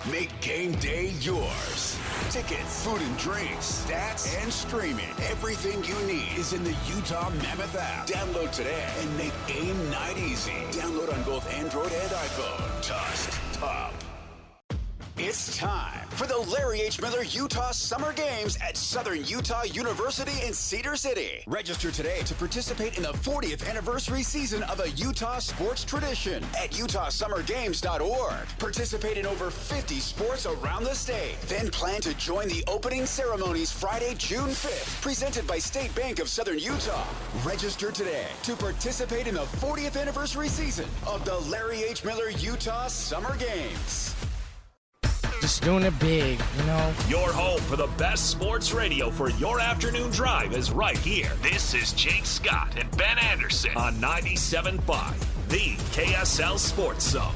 Make game day yours. Tickets, food and drinks, stats, and streaming. Everything you need is in the Utah Mammoth app. Download today and make game night easy. Download on both Android and iPhone. Tusk Top. It's time for the Larry H. Miller Utah Summer Games at Southern Utah University in Cedar City. Register today to participate in the 40th anniversary season of a Utah sports tradition at utahsummergames.org. Participate in over 50 sports around the state. Then plan to join the opening ceremonies Friday, June 5th, presented by State Bank of Southern Utah. Register today to participate in the 40th anniversary season of the Larry H. Miller Utah Summer Games. Just doing it big, you know. Your home for the best sports radio for your afternoon drive is right here. This is Jake Scott and Ben Anderson on 97.5, the KSL Sports Zone.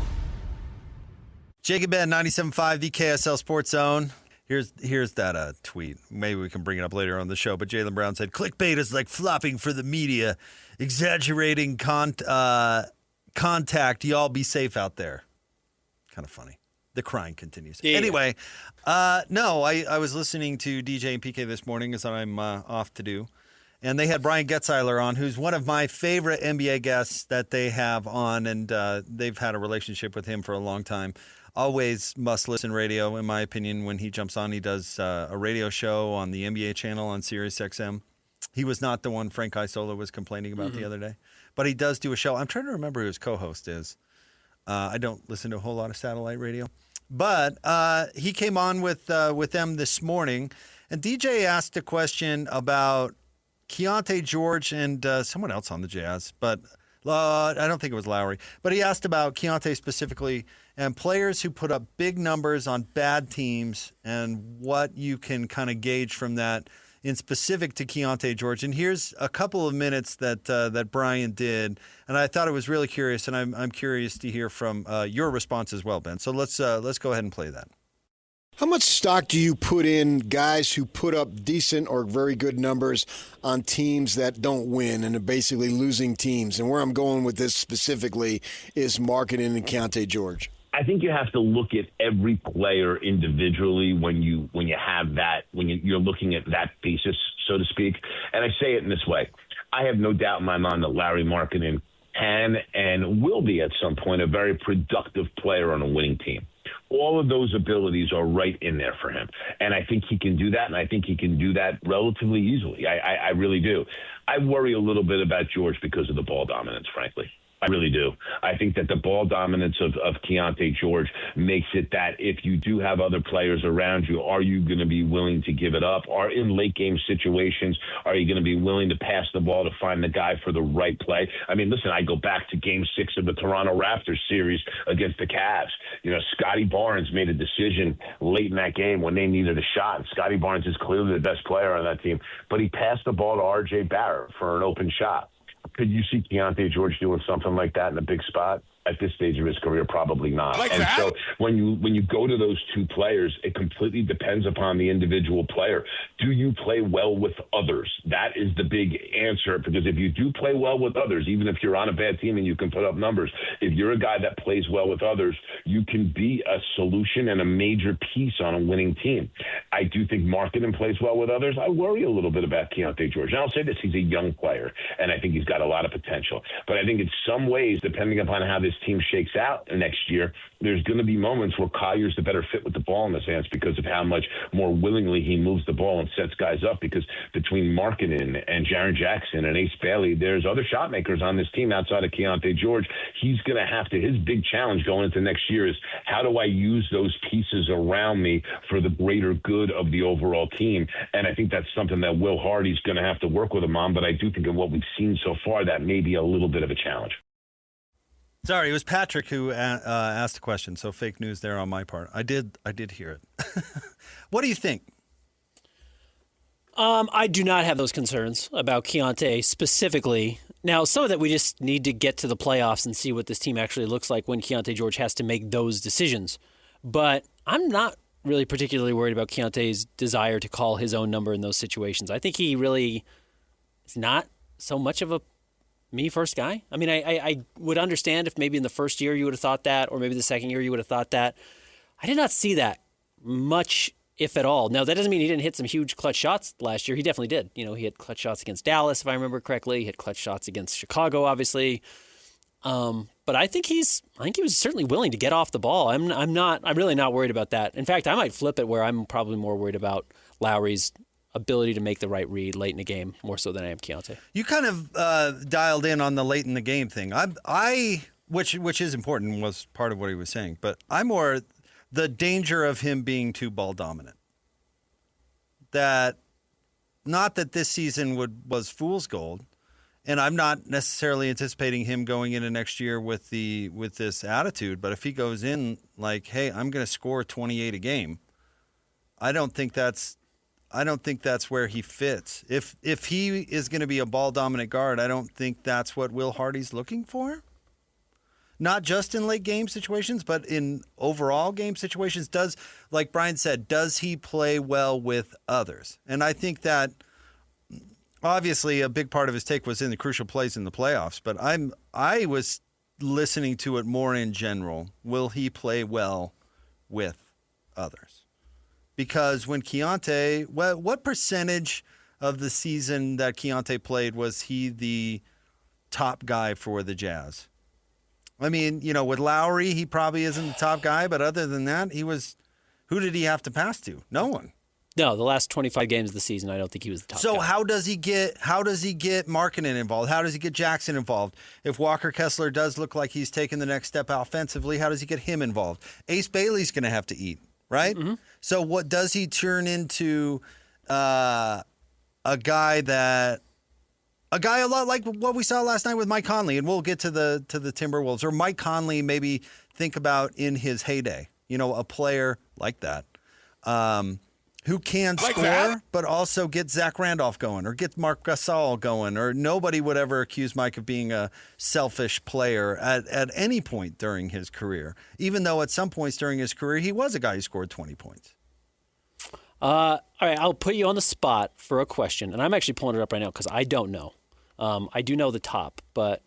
Jake and Ben, 97.5, the KSL Sports Zone. Here's that tweet. Maybe we can bring it up later on the show. But Jaylen Brown said, clickbait is like flopping for the media, exaggerating contact. Y'all be safe out there. Kind of funny. The crying continues. Yeah. Anyway, no, I was listening to DJ and PK this morning as I'm off to do. And they had Brian Getzeiler on, who's one of my favorite NBA guests that they have on. And they've had a relationship with him for a long time. Always must-listen radio, in my opinion. When he jumps on, he does a radio show on the NBA channel on Sirius XM. He was not the one Frank Isola was complaining about the other day. But he does do a show. I'm trying to remember who his co-host is. I don't listen to a whole lot of satellite radio. But he came on with them this morning, and DJ asked a question about Keyonte George and someone else on the Jazz, but I don't think it was Lowry. But he asked about Keyonte specifically and players who put up big numbers on bad teams and what you can kind of gauge from that in specific to Keyonte George. And here's a couple of minutes that Brian did, and I thought it was really curious, and I'm curious to hear from your response as well, Ben. So let's go ahead and play that. How much stock do you put in guys who put up decent or very good numbers on teams that don't win and are basically losing teams? And where I'm going with this specifically is marketing and Keyonte George. I think you have to look at every player individually when you're looking at that thesis, so to speak. And I say it in this way. I have no doubt in my mind that Larry Markkinen can and will be at some point a very productive player on a winning team. All of those abilities are right in there for him. And I think he can do that, and I think he can do that relatively easily. I really do. I worry a little bit about George because of the ball dominance, frankly. I really do. I think that the ball dominance of Keyonte George makes it that if you do have other players around you, are you going to be willing to give it up? Or in late game situations, are you going to be willing to pass the ball to find the guy for the right play? I mean, listen, I go back to Game 6 of the Toronto Raptors series against the Cavs. You know, Scotty Barnes made a decision late in that game when they needed a shot. And Scotty Barnes is clearly the best player on that team, but he passed the ball to R.J. Barrett for an open shot. Could you see Keyonte George doing something like that in a big spot? At this stage of his career, probably not. So when you go to those two players, it completely depends upon the individual player. Do you play well with others? That is the big answer, because if you do play well with others, even if you're on a bad team and you can put up numbers, if you're a guy that plays well with others, you can be a solution and a major piece on a winning team. I do think Markkinen plays well with others. I worry a little bit about Keyonte George. And I'll say this, he's a young player, and I think he's got a lot of potential. But I think in some ways, depending upon how this team shakes out next year, there's going to be moments where Collier's the better fit with the ball in his hands because of how much more willingly he moves the ball and sets guys up, because between Markkinen and Jaren Jackson and Ace Bailey, there's other shot makers on this team outside of Keyonte George. He's going to have to, his big challenge going into next year is, how do I use those pieces around me for the greater good of the overall team? And I think that's something that Will Hardy's going to have to work with him on, but I do think of what we've seen so far, that may be a little bit of a challenge. Sorry, it was Patrick who asked the question, so fake news there on my part. I did hear it. What do you think? I do not have those concerns about Keyonte specifically. Now, some of that we just need to get to the playoffs and see what this team actually looks like when Keyonte George has to make those decisions. But I'm not really particularly worried about Keontae's desire to call his own number in those situations. I think he really is not so much of a me-first guy. I mean, I would understand if maybe in the first year you would have thought that, or maybe the second year you would have thought that. I did not see that much, if at all. Now, that doesn't mean he didn't hit some huge clutch shots last year. He definitely did. You know, he had clutch shots against Dallas, if I remember correctly. He had clutch shots against Chicago, obviously. But I think he was certainly willing to get off the ball. I'm really not worried about that. In fact, I might flip it where I'm probably more worried about Lowry's ability to make the right read late in the game more so than I am Keyonte. You kind of dialed in on the late in the game thing. Which is important, was part of what he was saying. But I'm more the danger of him being too ball dominant. That, not that this season was fool's gold, and I'm not necessarily anticipating him going into next year with this attitude. But if he goes in like, hey, I'm going to score 28 a game, I don't think that's where he fits. If he is going to be a ball dominant guard, I don't think that's what Will Hardy's looking for. Not just in late game situations, but in overall game situations. Like Brian said, does he play well with others? And I think that obviously a big part of his take was in the crucial plays in the playoffs, but I was listening to it more in general. Will he play well with others? Because when Keyonte, what percentage of the season that Keyonte played was he the top guy for the Jazz? I mean, you know, with Lowry, he probably isn't the top guy, but other than that, who did he have to pass to? No one. No, the last 25 games of the season, I don't think he was the top guy. So how does he get Markkanen involved? How does he get Jackson involved? If Walker Kessler does look like he's taking the next step offensively, how does he get him involved? Ace Bailey's going to have to eat, right? Mm-hmm. So what does he turn into a guy a lot like what we saw last night with Mike Conley, and we'll get to the Timberwolves, or Mike Conley maybe think about in his heyday, you know, a player like that. Who can score, but also get Zach Randolph going, or get Marc Gasol going, or nobody would ever accuse Mike of being a selfish player at any point during his career, even though at some points during his career he was a guy who scored 20 points. All right, I'll put you on the spot for a question, and I'm actually pulling it up right now because I don't know. I do know the top, but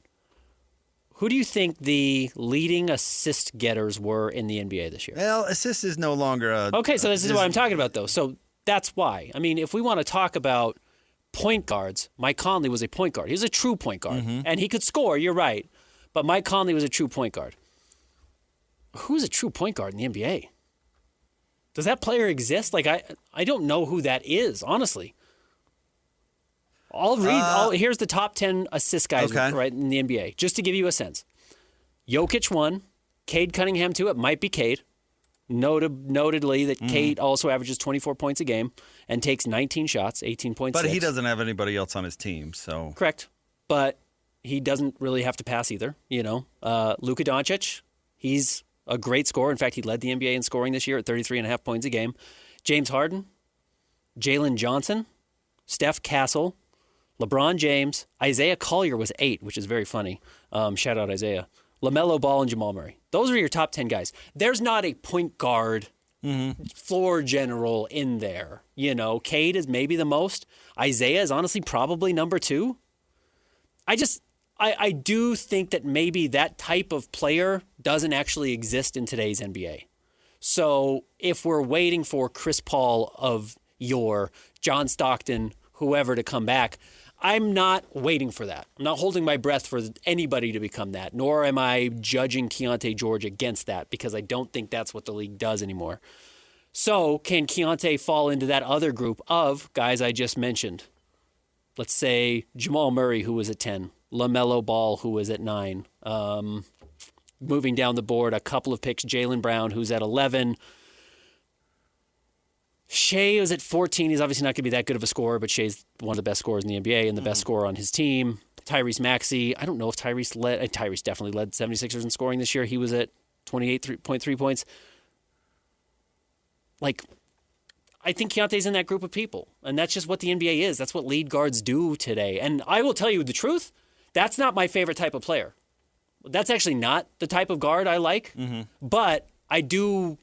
who do you think the leading assist getters were in the NBA this year? Well, assist is no longer okay, so this is what I'm talking about, though. So that's why. I mean, if we want to talk about point guards, Mike Conley was a point guard. He was a true point guard, and he could score, you're right, but Mike Conley was a true point guard. Who's a true point guard in the NBA? Does that player exist? Like, I don't know who that is, honestly. I'll read. Here's the top 10 assist guys right in the NBA, just to give you a sense. Jokic 1, Cade Cunningham 2. It might be Cade. Notedly that Cade also averages 24 points a game and takes 19 shots, 18.6. But he doesn't have anybody else on his team, so correct. But he doesn't really have to pass either. You know, Luka Doncic, he's a great scorer. In fact, he led the NBA in scoring this year at 33.5 points a game. James Harden, Jalen Johnson, Steph Castle, LeBron James, Isaiah Collier was 8, which is very funny. Shout out Isaiah. LaMelo Ball and Jamal Murray. Those are your top 10 guys. There's not a point guard floor general in there. You know, Cade is maybe the most. Isaiah is honestly probably number 2. I do think that maybe that type of player doesn't actually exist in today's NBA. So if we're waiting for Chris Paul of yore, John Stockton, whoever to come back, I'm not waiting for that. I'm not holding my breath for anybody to become that, nor am I judging Keyonte George against that, because I don't think that's what the league does anymore. So can Keyonte fall into that other group of guys I just mentioned? Let's say Jamal Murray, who was at 10, LaMelo Ball, who was at 9. Moving down the board, a couple of picks, Jaylen Brown, who's at 11. Shea was at 14. He's obviously not going to be that good of a scorer, but Shea's one of the best scorers in the NBA and the best scorer on his team. Tyrese Maxey. I don't know if Tyrese definitely led 76ers in scoring this year. He was at 28.3 points. Like, I think Keontae's in that group of people, and that's just what the NBA is. That's what lead guards do today. And I will tell you the truth, that's not my favorite type of player. That's actually not the type of guard I like, but I do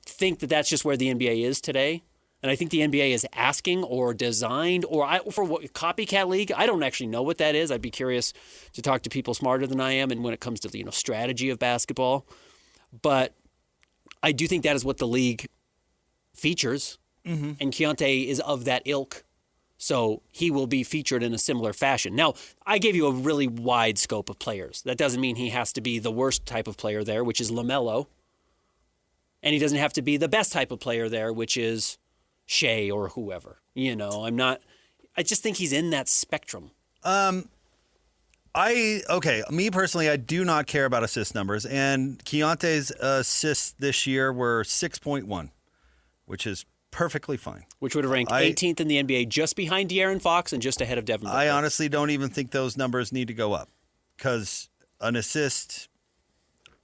think that that's just where the NBA is today. And I think the NBA is asking or designed for what copycat league. I don't actually know what that is. I'd be curious to talk to people smarter than I am and when it comes to the strategy of basketball. But I do think that is what the league features, and Keyonte is of that ilk. So he will be featured in a similar fashion. Now, I gave you a really wide scope of players. That doesn't mean he has to be the worst type of player there, which is LaMelo. And he doesn't have to be the best type of player there, which is Shea or whoever. I just think he's in that spectrum. Me personally, I do not care about assist numbers. And Keontae's assists this year were 6.1, which is perfectly fine. Which would have ranked 18th in the NBA, just behind De'Aaron Fox and just ahead of Devin Booker. I honestly don't even think those numbers need to go up because an assist.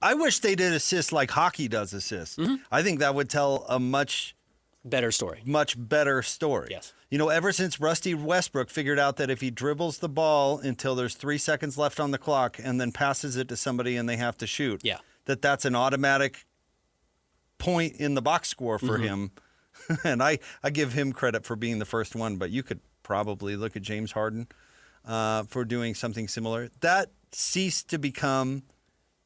I wish they did assists like hockey does assists. I think that would tell a much better story. Yes. Ever since Rusty Westbrook figured out that if he dribbles the ball until there's 3 seconds left on the clock and then passes it to somebody and they have to shoot, that's an automatic point in the box score for him. And I give him credit for being the first one, but you could probably look at James Harden for doing something similar. That ceased to become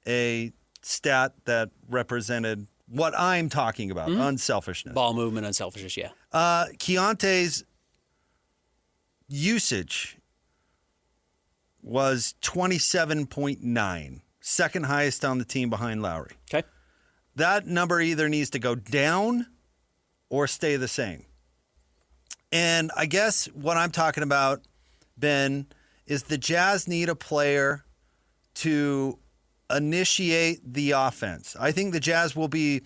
a stat that represented what I'm talking about, unselfishness. Ball movement, unselfishness, yeah. Keontae's usage was 27.9, second highest on the team behind Lowry. Okay. That number either needs to go down or stay the same. And I guess what I'm talking about, Ben, is the Jazz need a player to initiate the offense. I think the Jazz will be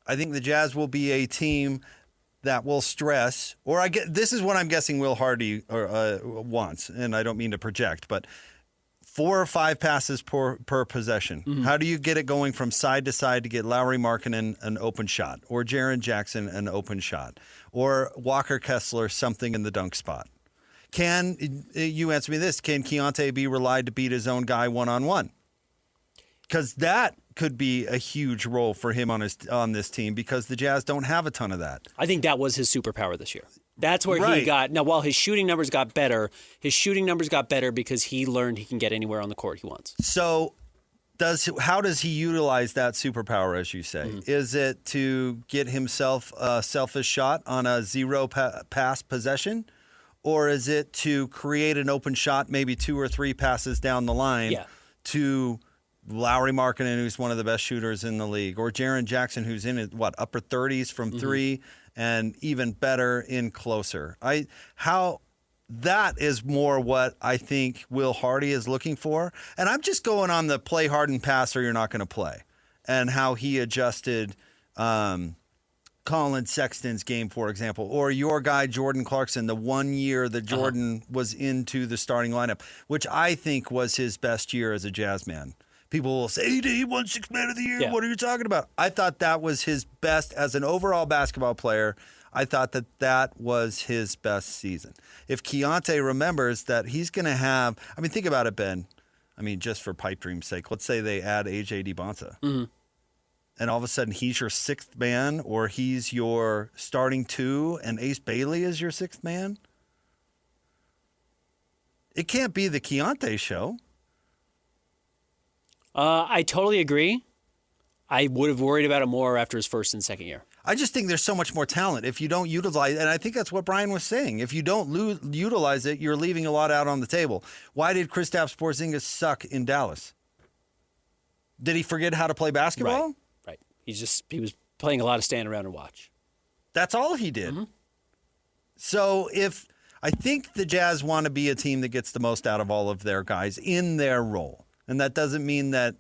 a team that will stress, this is what I'm guessing Will Hardy wants, and I don't mean to project, but 4 or 5 passes per possession. How do you get it going from side to side to get Lauri Markkanen an open shot, or Jaren Jackson an open shot, or Walker Kessler something in the dunk spot? Can you answer me this? Can Keyonte be relied to beat his own guy one-on-one? Because that could be a huge role for him on this team because the Jazz don't have a ton of that. I think that was his superpower this year. That's where he got. Now, while his shooting numbers got better because he learned he can get anywhere on the court he wants. So, how does he utilize that superpower, as you say? Is it to get himself a selfish shot on a zero pass possession? Or is it to create an open shot, maybe 2 or 3 passes down the line to Lauri Markkanen, who's one of the best shooters in the league, or Jaren Jackson, who's in upper 30s from 3 and even better in closer. That is more what I think Will Hardy is looking for. And I'm just going on the play hard and pass or you're not going to play, and how he adjusted Colin Sexton's game, for example, or your guy Jordan Clarkson, the 1 year that Jordan was into the starting lineup, which I think was his best year as a Jazz man. People will say, he won 6th Man of the Year. Yeah. What are you talking about? I thought that was his best as an overall basketball player. I thought that was his best season. If Keyonte remembers that he's going to have, think about it, Ben. Just for pipe dream's sake, let's say they add A.J. DeBonta. And all of a sudden he's your 6th man, or he's your starting 2 and Ace Bailey is your 6th man. It can't be the Keyonte show. I totally agree. I would have worried about it more after his first and second year. I just think there's so much more talent if you don't utilize it. And I think that's what Brian was saying. If you don't utilize it, you're leaving a lot out on the table. Why did Kristaps Porzingis suck in Dallas? Did he forget how to play basketball? Right. He was playing a lot of stand around and watch. That's all he did. So I think the Jazz want to be a team that gets the most out of all of their guys in their role. And that doesn't mean that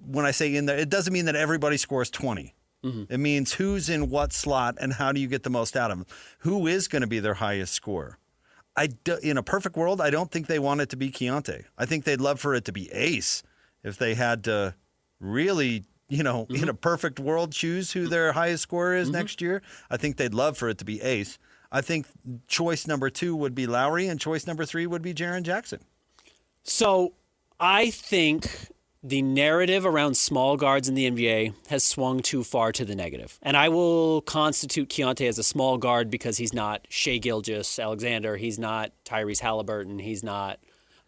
when I say in there, it doesn't mean that everybody scores 20. It means who's in what slot and how do you get the most out of them. Who is going to be their highest scorer? In a perfect world, I don't think they want it to be Keyonte. I think they'd love for it to be Ace if they had to really, in a perfect world, choose who their highest scorer is next year. I think they'd love for it to be Ace. I think choice number 2 would be Lowry and choice number 3 would be Jaren Jackson. So I think the narrative around small guards in the NBA has swung too far to the negative. And I will constitute Keyonte as a small guard because he's not Shai Gilgeous-Alexander. He's not Tyrese Halliburton. He's not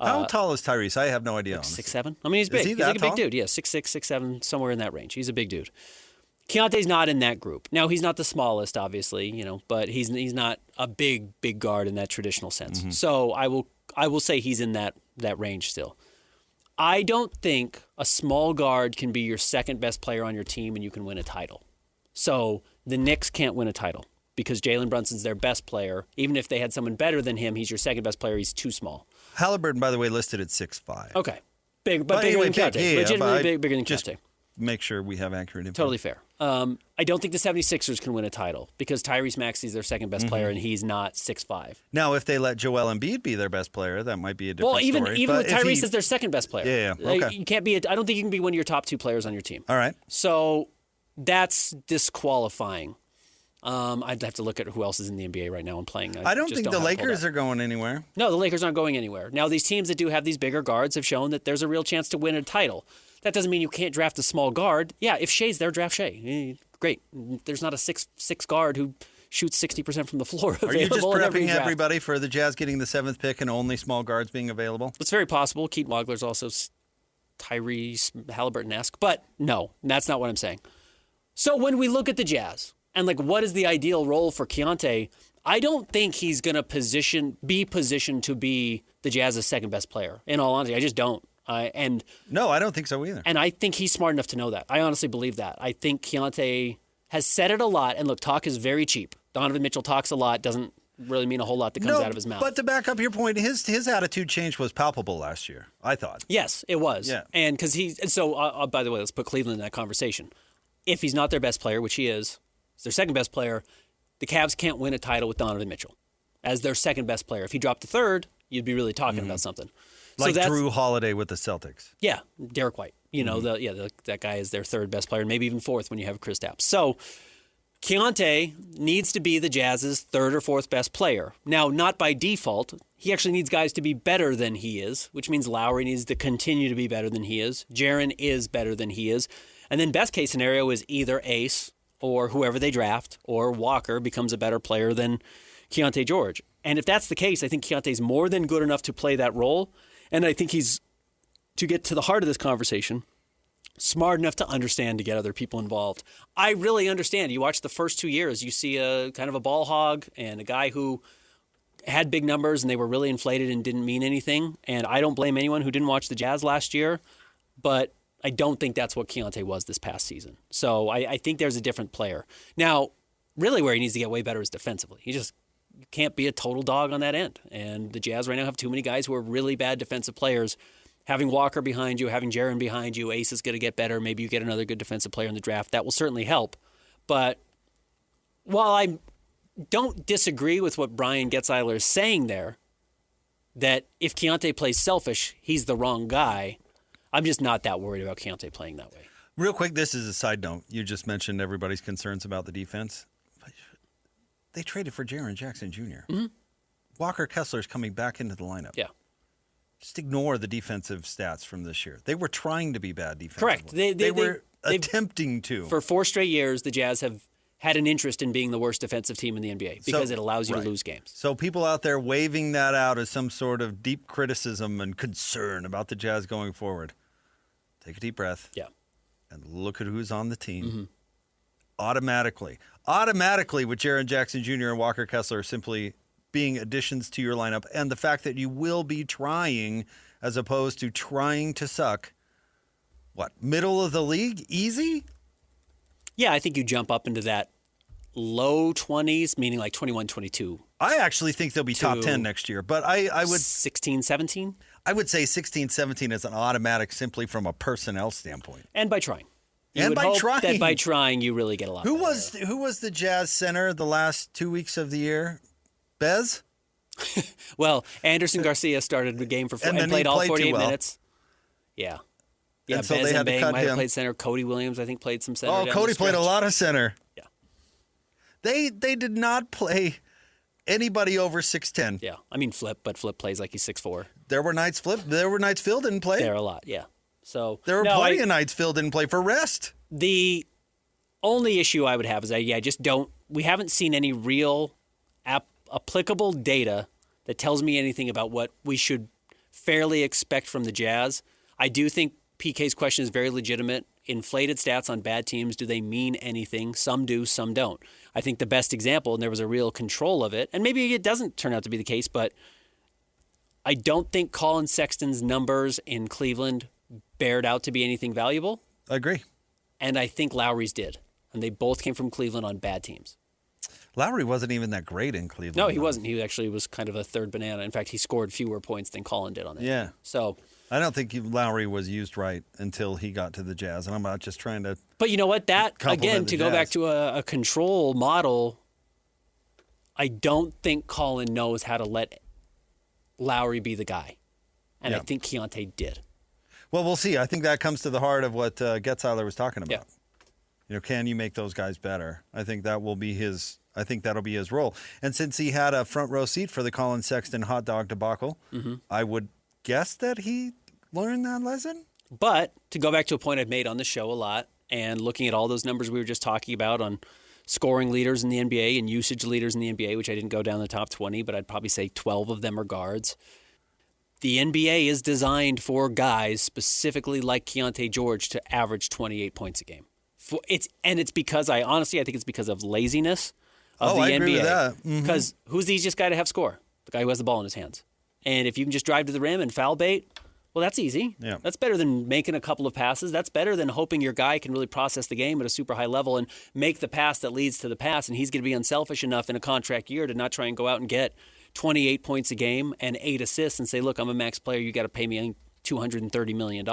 How tall is Tyrese? I have no idea. Like honestly. 6'7". I mean, he's big. Is he He's that like a big tall? dude. Yeah, 6'6", 6'7", somewhere in that range. He's a big dude. Keontae's not in that group. Now, he's not the smallest, obviously, but he's not a big guard in that traditional sense. Mm-hmm. So I will say he's in that range still. I don't think a small guard can be your second best player on your team and you can win a title. So the Knicks can't win a title because Jalen Brunson's their best player. Even if they had someone better than him, he's your second best player. He's too small. Halliburton, by the way, listed at 6'5". Okay. Bigger anyway, than Keyonte. yeah, Legitimately bigger than just Keyonte. Make sure we have accurate info. Totally fair. I don't think the 76ers can win a title because Tyrese Maxey's their second best player and he's not 6'5". Now, if they let Joel Embiid be their best player, that might be a different Well, even story. with But if Tyrese as their second best player. Yeah, okay. You can't be. I don't think you can be one of your top two players on your team. All right. So that's disqualifying. I'd have to look at who else is in the NBA right now and playing. I don't just think the have it pulled Lakers up. are going anywhere. No, the Lakers aren't going anywhere. Now, these teams that do have these bigger guards have shown that there's a real chance to win a title. That doesn't mean you can't draft a small guard. Yeah, if Shea's there, draft Shea. Great. There's not a six guard who shoots 60% from the floor Are you just available in every prepping draft. everybody for the Jazz getting the 7th pick and only small guards being available? It's very possible. Keaton Wagler's also Tyrese Halliburton-esque, but no, that's not what I'm saying. So when we look at the Jazz and what is the ideal role for Keyonte, I don't think he's going to be positioned to be the Jazz's second best player. In all honesty, I just don't. No, I don't think so either. And I think he's smart enough to know that. I honestly believe that. I think Keyonte has said it a lot. And look, talk is very cheap. Donovan Mitchell talks a lot, doesn't really mean a whole lot that comes out of his mouth. But to back up your point, his attitude change was palpable last year, I thought. Yes, it was. Yeah. And because by the way, let's put Cleveland in that conversation. If he's not their best player, which he is, he's their second best player, the Cavs can't win a title with Donovan Mitchell as their second best player. If he dropped to third, you'd be really talking about something. Like Drew Holiday with the Celtics. Yeah, Derek White. That guy is their third best player, and maybe even fourth when you have Kristaps. So Keyonte needs to be the Jazz's third or fourth best player. Now, not by default. He actually needs guys to be better than he is, which means Lowry needs to continue to be better than he is. Jaren is better than he is. And then best case scenario is either Ace or whoever they draft or Walker becomes a better player than Keyonte George. And if that's the case, I think Keontae's more than good enough to play that role. And I think he's, to get to the heart of this conversation, smart enough to understand to get other people involved. I really understand. You watch the first 2 years, you see a kind of a ball hog and a guy who had big numbers and they were really inflated and didn't mean anything. And I don't blame anyone who didn't watch the Jazz last year, but I don't think that's what Keyonte was this past season. So I think there's a different player. Now, really where he needs to get way better is defensively. You can't be a total dog on that end. And the Jazz right now have too many guys who are really bad defensive players. Having Walker behind you, having Jaren behind you, Ace is going to get better. Maybe you get another good defensive player in the draft. That will certainly help. But while I don't disagree with what Brian Getzeiler is saying there, that if Keyonte plays selfish, he's the wrong guy, I'm just not that worried about Keyonte playing that way. Real quick, this is a side note. You just mentioned everybody's concerns about the defense. They traded for Jaren Jackson Jr. Mm-hmm. Walker Kessler's coming back into the lineup. Yeah. Just ignore the defensive stats from this year. They were trying to be bad defensively. Correct. They were attempting to. For 4 straight years, the Jazz have had an interest in being the worst defensive team in the NBA because it allows you to lose games. So people out there waving that out as some sort of deep criticism and concern about the Jazz going forward, take a deep breath. Yeah. And look at who's on the team. Mm-hmm. Automatically with Jaren Jackson Jr. and Walker Kessler simply being additions to your lineup, and the fact that you will be trying as opposed to trying to suck. What, middle of the league? Easy? Yeah, I think you jump up into that low 20s, meaning like 21, 22. I actually think they'll be top 10 next year, but I would 16, 17? I would say 16, 17 is an automatic simply from a personnel standpoint. And by trying. You And would by hope trying. that by trying you really get a lot Who better. was the Jazz center the last 2 weeks of the year? Bez? Well, Anderson Garcia started the game And then played he all played too 48 well. minutes. Yeah. Yeah, And so Bez they had and to Bang cut might have him. played center. Cody Williams, I think, played some center. Oh, down Cody the played a stretch. lot of center. Yeah. They did not play anybody over 6'10". Yeah. I mean, Flip plays like he's 6'4". There were nights Phil didn't play. There are a lot, yeah. So There were plenty of nights Phil didn't play for rest. The only issue I would have is I just don't. We haven't seen any real applicable data that tells me anything about what we should fairly expect from the Jazz. I do think PK's question is very legitimate. Inflated stats on bad teams, do they mean anything? Some do, some don't. I think the best example, and there was a real control of it, and maybe it doesn't turn out to be the case, but I don't think Colin Sexton's numbers in Cleveland bared out to be anything valuable. I agree. And I think Lowry's did. And they both came from Cleveland on bad teams. Lowry wasn't even that great in Cleveland. No, he wasn't. He actually was kind of a third banana. In fact, he scored fewer points than Colin did on that. Yeah. So I don't think Lowry was used right until he got to the Jazz, and I'm not just trying to. But you know what? That, again, to go Jazz. back to a control model, I don't think Colin knows how to let Lowry be the guy. And I think Keyonte did. Well, we'll see. I think that comes to the heart of what Getzeiler was talking about. Yeah. You know, can you make those guys better? I think that will be his. I think that'll be his role. And since he had a front row seat for the Colin Sexton hot dog debacle, I would guess that he learned that lesson. But to go back to a point I've made on the show a lot, and looking at all those numbers we were just talking about on scoring leaders in the NBA and usage leaders in the NBA, which I didn't go down the top 20, but I'd probably say 12 of them are guards. The NBA is designed for guys specifically like Keyonte George to average 28 points a game. It's because I think it's because of laziness of the NBA. I agree with that. Because who's the easiest guy to have score? The guy who has the ball in his hands. And if you can just drive to the rim and foul bait, well, that's easy. Yeah. That's better than making a couple of passes. That's better than hoping your guy can really process the game at a super high level and make the pass that leads to the pass. And he's going to be unselfish enough in a contract year to not try and go out and get 28 points a game and 8 assists and say, look, I'm a max player. You got to pay me $230 million.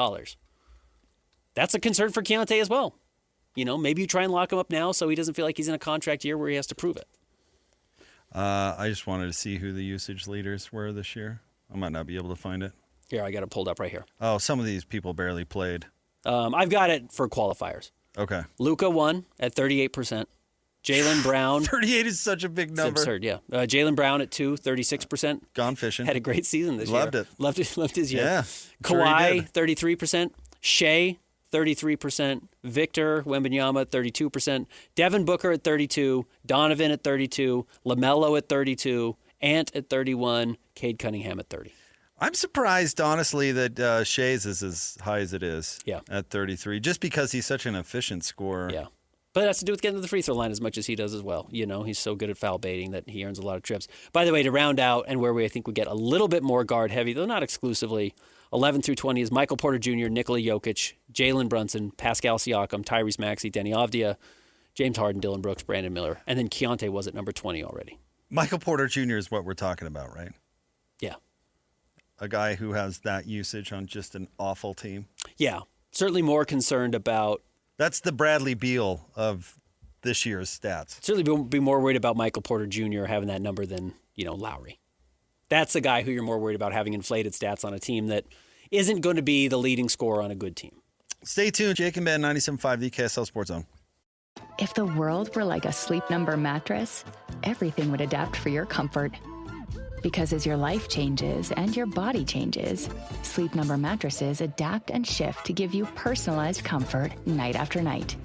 That's a concern for Keyonte as well. You know, maybe you try and lock him up now so he doesn't feel like he's in a contract year where he has to prove it. I just wanted to see who the usage leaders were this year. I might not be able to find it. Here, I got it pulled up right here. Oh, some of these people barely played. I've got it for qualifiers. Okay. Luka won at 38%. Jaylen Brown. 38 is such a big number. It's absurd, yeah. Jaylen Brown at 36%. Gone fishing. Had a great season this Loved year. it. Loved his year. Yeah. Kawhi, 33%. Shea, 33%. Victor Wembanyama, 32%. Devin Booker at 32%. Donovan at 32%. LaMelo at 32%. Ant at 31%. Cade Cunningham at 30%. I'm surprised, honestly, that Shea's is as high as it is Yeah. at 33, just because he's such an efficient scorer. Yeah. But it has to do with getting to the free throw line as much as he does as well. You know, he's so good at foul baiting that he earns a lot of trips. By the way, to round out, and where I think we get a little bit more guard heavy, though not exclusively, 11 through 20 is Michael Porter Jr., Nikola Jokic, Jalen Brunson, Pascal Siakam, Tyrese Maxey, Denny Avdia, James Harden, Dylan Brooks, Brandon Miller. And then Keyonte was at number 20 already. Michael Porter Jr. is what we're talking about, right? Yeah. A guy who has that usage on just an awful team. Yeah. Certainly more concerned about... That's the Bradley Beal of this year's stats. Certainly be more worried about Michael Porter Jr. having that number than, Lowry. That's the guy who you're more worried about having inflated stats on a team that isn't going to be the leading scorer on a good team. Stay tuned. Jake and Ben, 97.5, the KSL Sports Zone. If the world were like a Sleep Number mattress, everything would adapt for your comfort. Because as your life changes and your body changes, Sleep Number mattresses adapt and shift to give you personalized comfort night after night.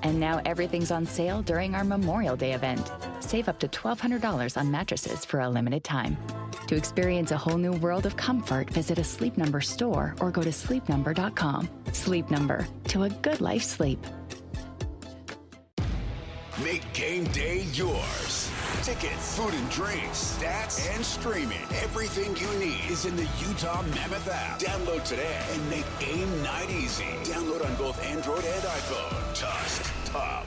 And now everything's on sale during our Memorial Day event. Save up to $1,200 on mattresses for a limited time. To experience a whole new world of comfort, visit a Sleep Number store or go to sleepnumber.com. Sleep Number, to a good life sleep. Make game day yours. Tickets, food and drinks, stats, and streaming. Everything you need is in the Utah Mammoth app. Download today and make game night easy. Download on both Android and iPhone. Tusk, top.